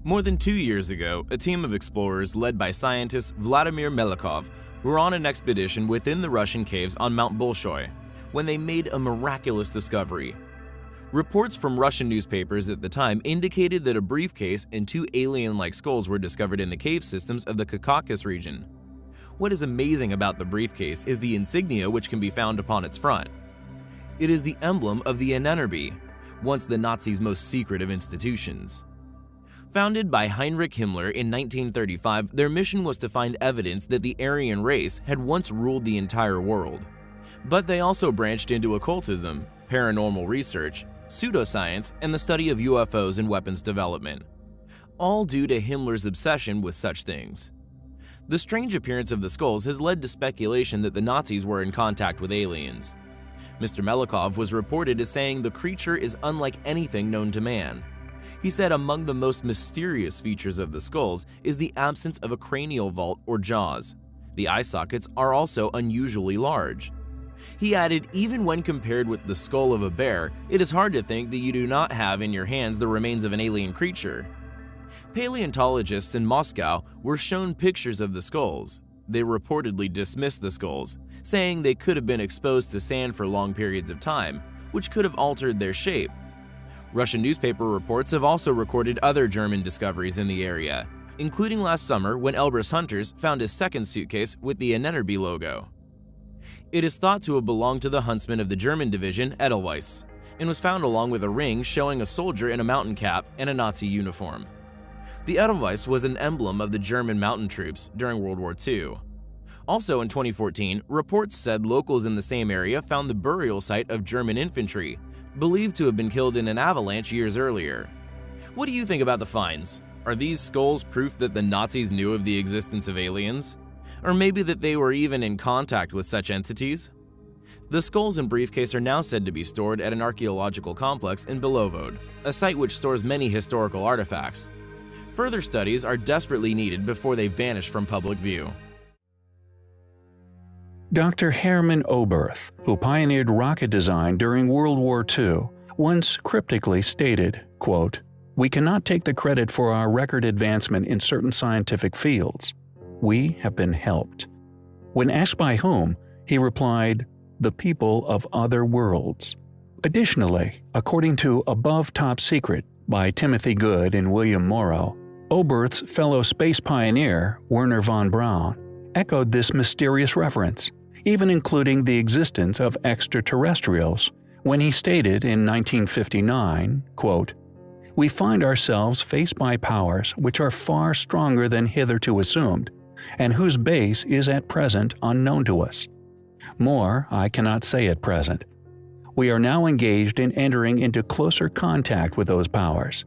More than 2 years ago, a team of explorers led by scientist Vladimir Melikov were on an expedition within the Russian caves on Mount Bolshoi when they made a miraculous discovery. Reports from Russian newspapers at the time indicated that a briefcase and two alien-like skulls were discovered in the cave systems of the Caucasus region. What is amazing about the briefcase is the insignia which can be found upon its front. It is the emblem of the NNRB, once the Nazis' most secret of institutions. Founded by Heinrich Himmler in 1935, their mission was to find evidence that the Aryan race had once ruled the entire world. But they also branched into occultism, paranormal research, pseudoscience, and the study of UFOs and weapons development, all due to Himmler's obsession with such things. The strange appearance of the skulls has led to speculation that the Nazis were in contact with aliens. Mr. Melikov was reported as saying the creature is unlike anything known to man. He said among the most mysterious features of the skulls is the absence of a cranial vault or jaws. The eye sockets are also unusually large. He added, even when compared with the skull of a bear, it is hard to think that you do not have in your hands the remains of an alien creature. Paleontologists in Moscow were shown pictures of the skulls. They reportedly dismissed the skulls, saying they could have been exposed to sand for long periods of time, which could have altered their shape. Russian newspaper reports have also recorded other German discoveries in the area, including last summer when Elbrus hunters found a second suitcase with the NNRB logo. It is thought to have belonged to the huntsman of the German division Edelweiss, and was found along with a ring showing a soldier in a mountain cap and a Nazi uniform. The Edelweiss was an emblem of the German mountain troops during World War II. Also in 2014, reports said locals in the same area found the burial site of German infantry, believed to have been killed in an avalanche years earlier. What do you think about the finds? Are these skulls proof that the Nazis knew of the existence of aliens? Or maybe that they were even in contact with such entities? The skulls and briefcase are now said to be stored at an archaeological complex in Belovod, a site which stores many historical artifacts. Further studies are desperately needed before they vanish from public view. Dr. Hermann Oberth, who pioneered rocket design during World War II, once cryptically stated, quote, "We cannot take the credit for our record advancement in certain scientific fields. We have been helped." When asked by whom, he replied, "The people of other worlds." Additionally, according to Above Top Secret by Timothy Good and William Morrow, Oberth's fellow space pioneer, Wernher von Braun, echoed this mysterious reference, even including the existence of extraterrestrials, when he stated in 1959, quote, "We find ourselves faced by powers which are far stronger than hitherto assumed, and whose base is at present unknown to us. More I cannot say at present. We are now engaged in entering into closer contact with those powers,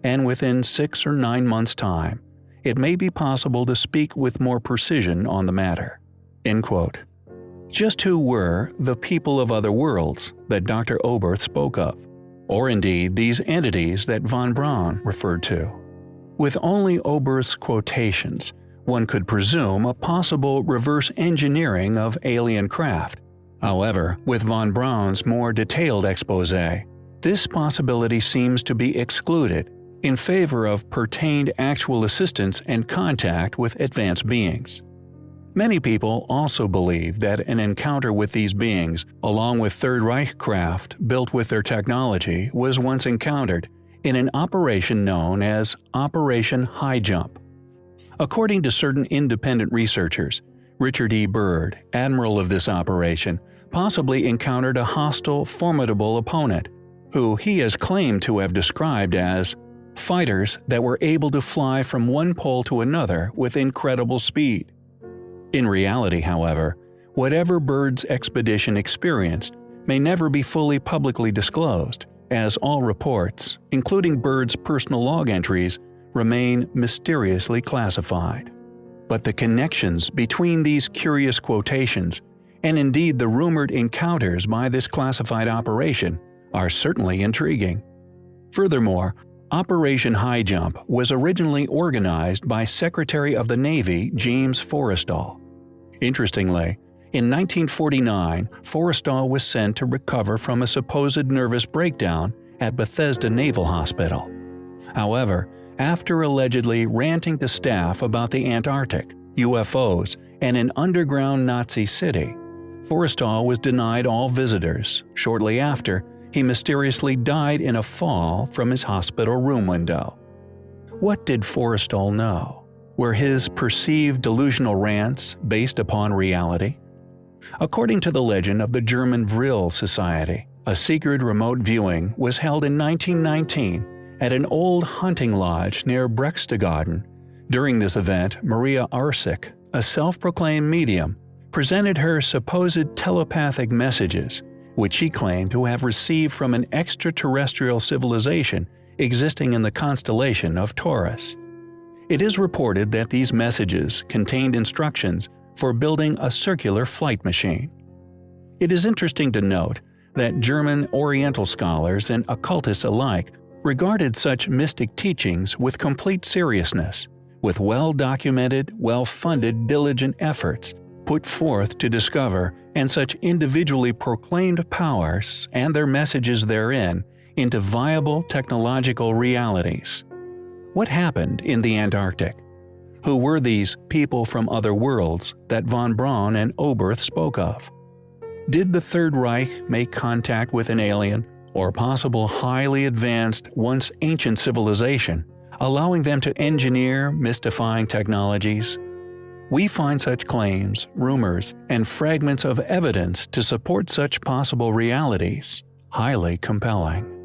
and within 6 or 9 months' time, it may be possible to speak with more precision on the matter." End quote. Just who were the people of other worlds that Dr. Oberth spoke of, or indeed these entities that von Braun referred to? With only Oberth's quotations, one could presume a possible reverse engineering of alien craft. However, with von Braun's more detailed exposé, this possibility seems to be excluded in favor of pertained actual assistance and contact with advanced beings. Many people also believe that an encounter with these beings, along with Third Reich craft built with their technology, was once encountered in an operation known as Operation High Jump. According to certain independent researchers, Richard E. Byrd, admiral of this operation, possibly encountered a hostile, formidable opponent, who he has claimed to have described as fighters that were able to fly from one pole to another with incredible speed. In reality, however, whatever Byrd's expedition experienced may never be fully publicly disclosed, as all reports, including Byrd's personal log entries, remain mysteriously classified. But the connections between these curious quotations, and indeed the rumored encounters by this classified operation, are certainly intriguing. Furthermore, Operation High Jump was originally organized by Secretary of the Navy James Forrestal. Interestingly, in 1949, Forrestal was sent to recover from a supposed nervous breakdown at Bethesda Naval Hospital. However, after allegedly ranting to staff about the Antarctic, UFOs, and an underground Nazi city. Forrestal was denied all visitors. Shortly after, he mysteriously died in a fall from his hospital room window. What did Forrestal know? Were his perceived delusional rants based upon reality? According to the legend of the German Vril Society, a secret remote viewing was held in 1919 at an old hunting lodge near Berchtesgaden. During this event, Maria Arsic, a self-proclaimed medium, presented her supposed telepathic messages, which she claimed to have received from an extraterrestrial civilization existing in the constellation of Taurus. It is reported that these messages contained instructions for building a circular flight machine. It is interesting to note that German Oriental scholars and occultists alike regarded such mystic teachings with complete seriousness, with well-documented, well-funded, diligent efforts put forth to discover and such individually proclaimed powers and their messages therein into viable technological realities. What happened in the Antarctic? Who were these people from other worlds that von Braun and Oberth spoke of? Did the Third Reich make contact with an alien or possible highly advanced, once ancient civilization, allowing them to engineer mystifying technologies? We find such claims, rumors, and fragments of evidence to support such possible realities highly compelling.